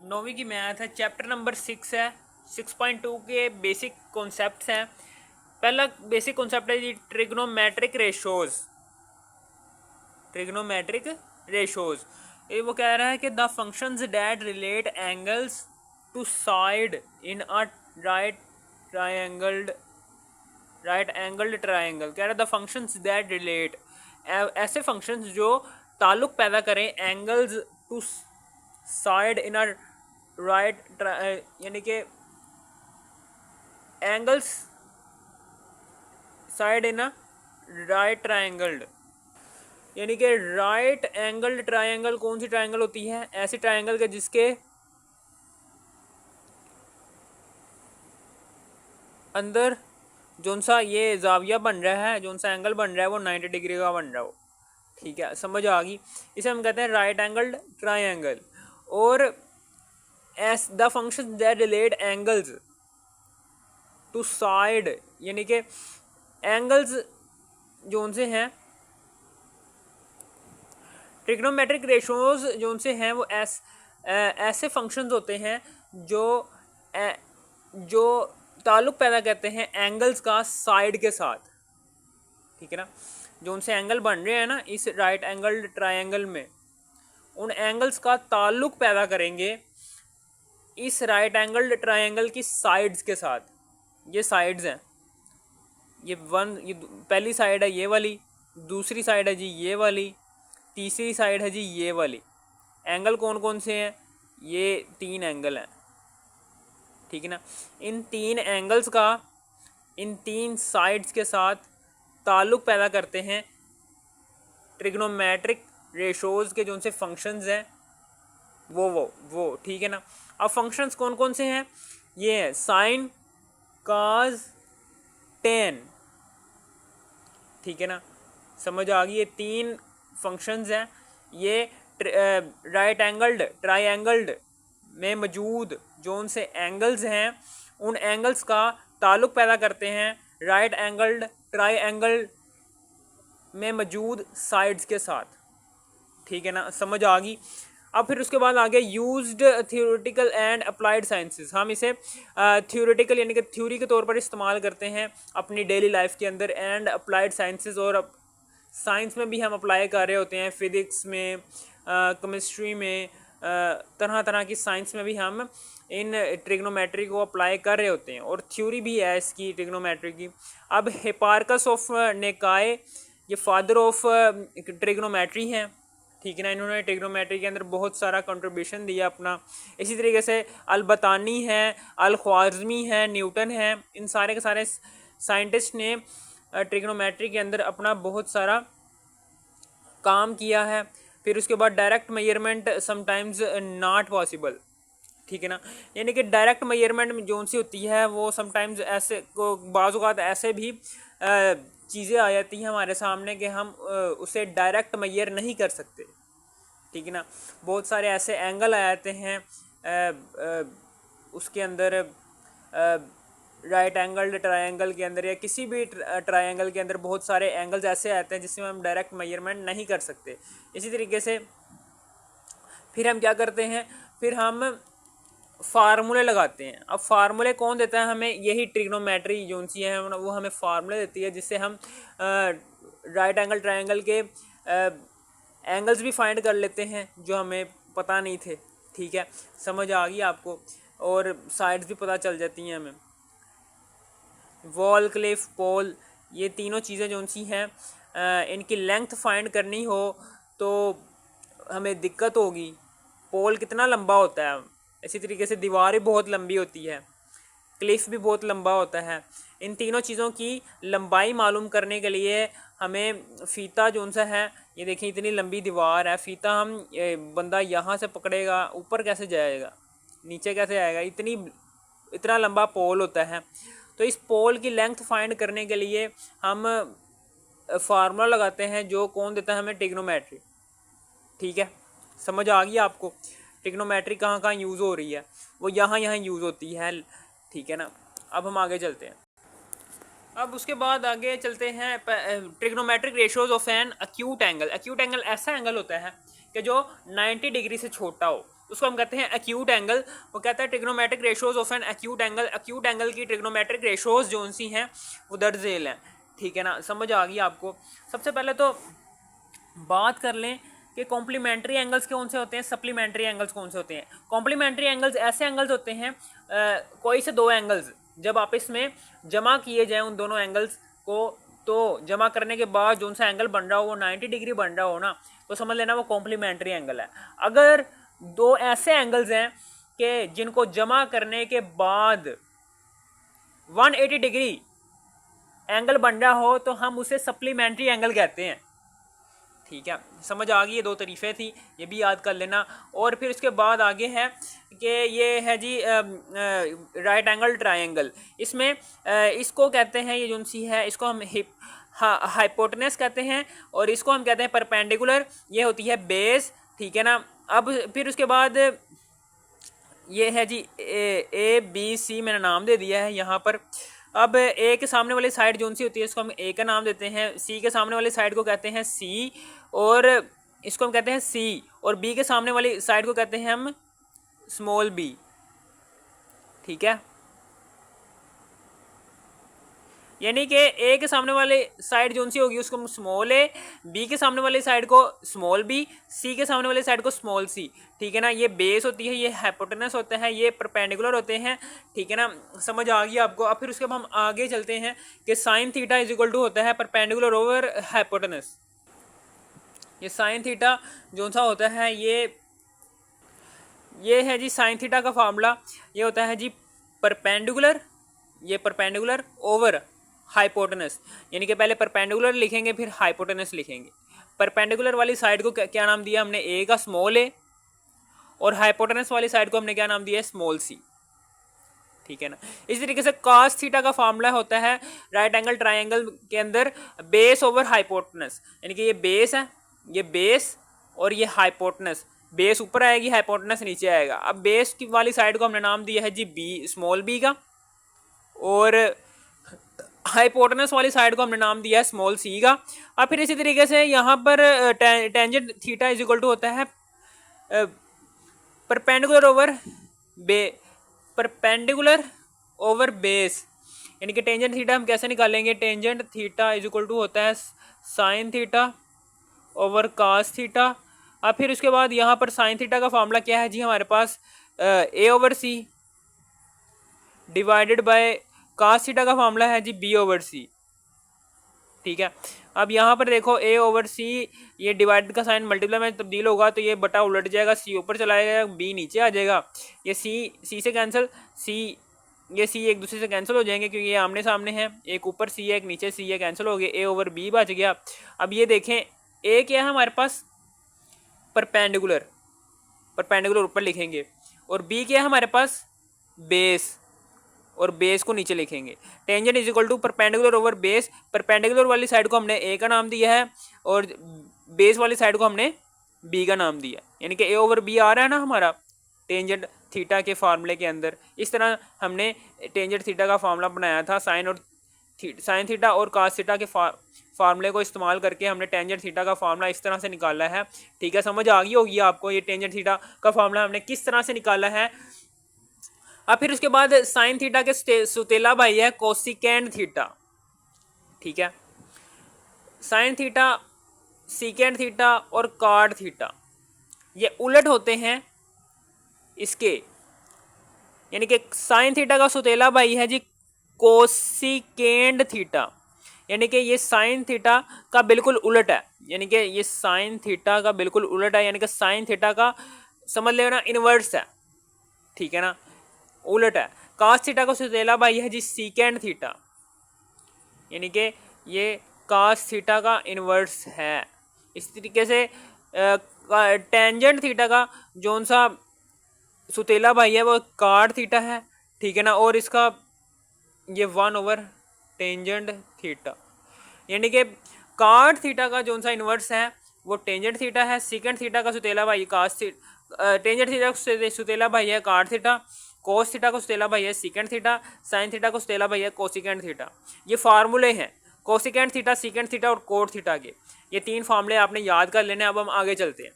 9वीं की मैथ है, chapter number 6 है। 6.2 के बेसिक कॉन्सेप्ट्स हैं। पहला बेसिक कॉन्सेप्ट है जी ट्रिग्नोमेट्रिक रेशोज़। ट्रिग्नोमेट्रिक रेशोज़ ये वो कह रहा है कि the functions that relate angles to side in a right triangled right angled triangle. कह रहा है द फंक्शंस दैट रिलेट, ऐसे फंक्शंस जो ताल्लुक पैदा करें angles to side in a right, यानी कि angles side in a right triangled, यानी कि राइट एंगल्ड ट्रायंगल कौन सी ट्रायंगल होती है? ऐसी ट्रायंगल के जिसके अंदर जोन सा ये जाविया बन रहा है, जोन सा एंगल बन रहा है वो 90 डिग्री का बन रहा हो। ठीक है, समझ आ गई। इसे हम कहते हैं राइट एंगल्ड ट्रायंगल। और as the function that relate angles to side, यानी कि एंगल्स जोन से हैं ट्रिग्नोमेट्रिक रेशोज जोन से हैं वो ऐसे फंक्शंस होते हैं जो जो ताल्लुक पैदा करते हैं एंगल्स का साइड के साथ। ठीक है ना, जो उनसे एंगल बन रहे हैं ना इस राइट एंगल ट्रायंगल में, उन एंगल्स का ताल्लुक पैदा करेंगे इस राइट एंगल ट्रायंगल की साइड्स के साथ। ये साइड्स हैं, ये पहली साइड है ये वाली, दूसरी साइड है जी ये वाली, तीसरी साइड है जी ये वाली। एंगल कौन कौन से हैं? ये 3 एंगल हैं। ठीक है ना, इन 3 एंगल्स का इन 3 साइड्स के साथ ताल्लुक पैदा करते हैं ट्रिग्नोमेट्रिक रेशोज़ के जो उनसे फंक्शंस हैं वो ठीक है ना। अब फंक्शंस कौन कौन से हैं? ये है साइन, काज, टेन। ठीक है ना, समझ आ गई। ये 3 फंक्शंस हैं। ये राइट एंगल्ड ट्रायंगल्ड में मौजूद जो उनसे एंगल्स हैं उन एंगल्स का ताल्लुक पैदा करते हैं राइट एंगल्ड ट्रायंगल में मौजूद साइड्स के साथ। ठीक है ना, समझ आ गई। अब फिर उसके बाद आगे used theoretical and applied sciences. हम इसे थियोरेटिकल यानी कि थ्योरी के तौर पर इस्तेमाल करते हैं अपनी डेली लाइफ के अंदर, एंड अप्लाइड साइंसेस, और साइंस में भी हम अप्लाई कर रहे होते हैं, फिज़िक्स में, केमिस्ट्री में, तरह तरह की साइंस में भी हम इन ट्रिग्नोमेट्री को अप्लाई कर रहे होते हैं, और थ्योरी भी है इसकी ट्रिग्नोमेट्री की। अब हिपार्कस ऑफ नेकाए ये फादर ऑफ ट्रिग्नोमेट्री हैं। ठीक है ना, इन्होंने ट्रिग्नोमेट्री के अंदर बहुत सारा कंट्रीब्यूशन दिया अपना। इसी तरीके से अलबतानी है, अल ख्वारिज़मी है, न्यूटन है, इन सारे के सारे साइंटिस्ट ने ट्रिग्नोमेट्री के अंदर अपना बहुत सारा काम किया है। फिर उसके बाद direct measurement sometimes not possible. ठीक है ना, यानी कि डायरेक्ट मेजरमेंट जो सी होती है वो समटाइम्स ऐसे को बाज़ ऐसे भी चीज़ें आ जाती हैं हमारे सामने कि हम उसे डायरेक्ट मेजर नहीं कर सकते। ठीक है ना, बहुत सारे ऐसे एंगल आ जाते हैं उसके अंदर, राइट एंगल ट्रायंगल के अंदर या किसी भी ट्रायंगल के अंदर बहुत सारे एंगल्स ऐसे आते हैं जिसमें हम डायरेक्ट मेजरमेंट नहीं कर सकते। इसी तरीके से फिर हम क्या करते हैं, फिर हम फार्मूले लगाते हैं। अब फार्मूले कौन देता है हमें? यही ट्रिग्नोमेट्री जो सी है वो हमें फार्मूले देती है जिससे हम राइट एंगल ट्रायंगल के एंगल्स भी फाइंड कर लेते हैं जो हमें पता नहीं थे। ठीक है, समझ आ गई आपको, और साइड्स भी पता चल जाती हैं हमें। वॉल, क्लिफ, पोल, ये तीनों चीज़ें जो सी हैं इनकी लेंथ फाइंड करनी हो तो हमें दिक्कत होगी। पोल कितना लंबा होता है, इसी तरीके से दीवार भी बहुत लंबी होती है, क्लिफ भी बहुत लंबा होता है। इन तीनों चीज़ों की लंबाई मालूम करने के लिए हमें फ़ीता जो सा है, ये देखिए इतनी लंबी दीवार है, फ़ीता हम बंदा यहाँ से पकड़ेगा ऊपर कैसे जाएगा, नीचे कैसे आएगा, इतना लंबा पोल होता है। तो इस पोल की लेंथ फाइंड करने के लिए हम फार्मूला लगाते हैं जो कौन देता है हमें? ट्रिग्नोमेट्री। ठीक है, समझ आ गई आपको ट्रिग्नोमेट्री कहाँ कहाँ यूज़ हो रही है? वो यहाँ यहाँ यूज़ होती है। ठीक है ना, अब हम आगे चलते हैं। अब उसके बाद आगे चलते हैं trigonometric ratios of an acute angle. Acute angle ऐसा एंगल होता है कि जो 90 डिग्री से छोटा हो। उसको हम कहते हैं एक्यूट एंगल। वो कहता है trigonometric ratios of an acute angle, acute angle की ट्रिग्नोमेट्रिक रेशोज जो सी हैं वो दर्ज झेल हैं। ठीक है ना, समझ आ गई आपको। सबसे पहले तो बात कर लें कि कॉम्प्लीमेंट्री एंगल्स कौन से होते हैं, सप्लीमेंट्री एंगल्स कौन से होते हैं। कॉम्प्लीमेंट्री एंगल्स ऐसे एंगल्स होते हैं कोई से दो एंगल्स जब आपस में जमा किए जाएं उन दोनों एंगल्स को, तो जमा करने के बाद जो सा एंगल बन रहा हो वो 90 डिग्री बन रहा हो ना, तो समझ लेना वो कॉम्प्लीमेंट्री एंगल है। अगर दो ऐसे एंगल्स हैं कि जिनको जमा करने के बाद 180 डिग्री एंगल बन रहा हो तो हम उसे सप्लीमेंट्री एंगल कहते हैं। ठीक है, समझ आ गई, ये दो तरीफे थी, ये भी याद कर लेना। और फिर उसके बाद आगे है कि ये है जी राइट एंगल ट्रायंगल। इसमें इसको कहते हैं, ये जो सी है इसको हम हाइपोटेनस कहते हैं और इसको हम कहते हैं परपेंडिकुलर, ये होती है बेस। ठीक है ना, अब फिर उसके बाद ये है जी ए बी सी मैंने नाम दे दिया है यहाँ पर। अब ए के सामने वाली साइड जो सी होती है इसको हम ए का नाम देते हैं, सी के सामने वाली साइड को कहते हैं सी और इसको हम कहते हैं सी, और बी के सामने वाली साइड को कहते हैं हम स्मॉल बी। ठीक है, यानी कि ए के सामने वाले साइड जो सी होगी उसको हम स्मॉल ए, बी के सामने वाली साइड को स्मॉल बी, सी के सामने वाली साइड को स्मॉल सी। ठीक है ना, ये बेस होती है, ये हाइपोटेनस होता है, ये परपेंडिकुलर होते हैं। ठीक है ना, समझ आ गई आपको। अब फिर उसके बाद हम आगे चलते हैं कि sine theta is equal to होता है परपेंडिकुलर ओवर हाइपोटेनस। ये साइन थीटा जो सा होता है ये है जी साइन थीटा का फार्मूला, ये होता है जी परपेंडिकुलर, ये परपेंडिकुलर ओवर हाइपोटेनस, यानी कि पहले परपेंडिकुलर लिखेंगे फिर हाइपोटेनस लिखेंगे। परपेंडिकुलर वाली साइड को क्या नाम दिया हमने, ए का स्मॉल ए, और हाइपोटेनस वाली साइड को हमने क्या नाम दिया है, स्मॉल सी। ठीक है ना, इस तरीके से cos थीटा का फार्मूला होता है राइट एंगल ट्रायंगल के अंदर बेस ओवर हाइपोटेनस, यानी कि ये बेस है, ये बेस और ये हाइपोटेनस, बेस ऊपर आएगी हाइपोटेनस नीचे आएगा। अब बेस की वाली साइड को हमने नाम दिया है जी बी, स्मॉल बी का, और हाइपोटेनस वाली साइड को हमने नाम दिया है स्मॉल सी का। अब फिर इसी तरीके से यहाँ पर tangent theta is equal to होता है परपेंडिकुलर ओवर बेस, यानी कि टेंजेंट थीटा हम कैसे निकालेंगे, tangent theta is equal to होता है sine theta over cos theta. अब फिर उसके बाद यहाँ पर साइन थीटा का फार्मूला क्या है जी हमारे पास, A over C divided by cos theta का फार्मूला है जी बी ओवर सी। ठीक है, अब यहाँ पर देखो ए ओवर सी, ये डिवाइडेड का साइन मल्टीप्लाई में तब्दील होगा तो ये बटा उलट जाएगा, सी ऊपर चला जाएगा, बी नीचे आ जाएगा, ये सी से कैंसिल, ये सी एक दूसरे से कैंसिल हो जाएंगे क्योंकि ये आमने सामने है, एक ऊपर सी है एक नीचे सी है, कैंसिल हो गए, ए ओवर बी बच गया। अब ये देखें ए क्या है हमारे पास, परपेंडिकुलर ऊपर लिखेंगे, और बी क्या है हमारे पास, बेस, और बेस को नीचे लिखेंगे। Tangent is equal to perpendicular over base, perpendicular वाली साइड को हमने ए का नाम दिया है और बेस वाली साइड को हमने बी का नाम दिया, यानी कि ए ओवर बी आ रहा है ना हमारा टेंजेंट थीटा के फार्मूले के अंदर। इस तरह हमने टेंजेंट थीटा का फार्मूला बनाया था, साइन थीटा और कास थीटा के फार्मूले को इस्तेमाल करके हमने टेंजेंट थीटा का फार्मूला इस तरह से निकाला है। ठीक है, समझ आ गई होगी आपको ये टेंजेंट थीटा का फार्मूला हमने किस तरह से निकाला है। अब फिर उसके बाद साइन थीटा के सुतेला भाई है कोसिकेंड थीटा। ठीक है, साइन थीटा, सीकेंड थीटा और कॉट थीटा ये उलट होते हैं इसके, यानी कि साइन थीटा का सुतेला भाई है जी कोसिकेंड थीटा, यानी कि ये साइन थीटा का बिल्कुल उलट है, यानी कि ये साइन थीटा का बिल्कुल उलट है, यानी कि साइन थीटा का समझ लेना इनवर्स है। ठीक है ना, उलट है। कास थीटा का सुतेला भाई है जी सीकेंड थीटा, यानी कि ये कास थीटा का इनवर्स है। इस तरीके से टेंजेंट थीटा का जोन सा सुतेला भाई है वो कॉट थीटा है। ठीक है ना, और इसका ये 1 ओवर टेंजेंट थीटा, यानी कि कॉट थीटा का जोन सा इनवर्स है वो टेंजेंट थीटा है। सीकेंड थीटा का सुतेला भाई टेंजेंट थीटा का सुतेला भाई है कॉट थीटा, कोस थीटा को सुतेला भाई है सीकेंड थीटा, साइन थीटा को सुतेला भाई है कोसिकेंड थीटा। ये फार्मूले हैं कोसिकेंड थीटा, सीकेंड थीटा और कोट थीटा के, ये 3 फार्मूले आपने याद कर लेने। अब हम आगे चलते हैं।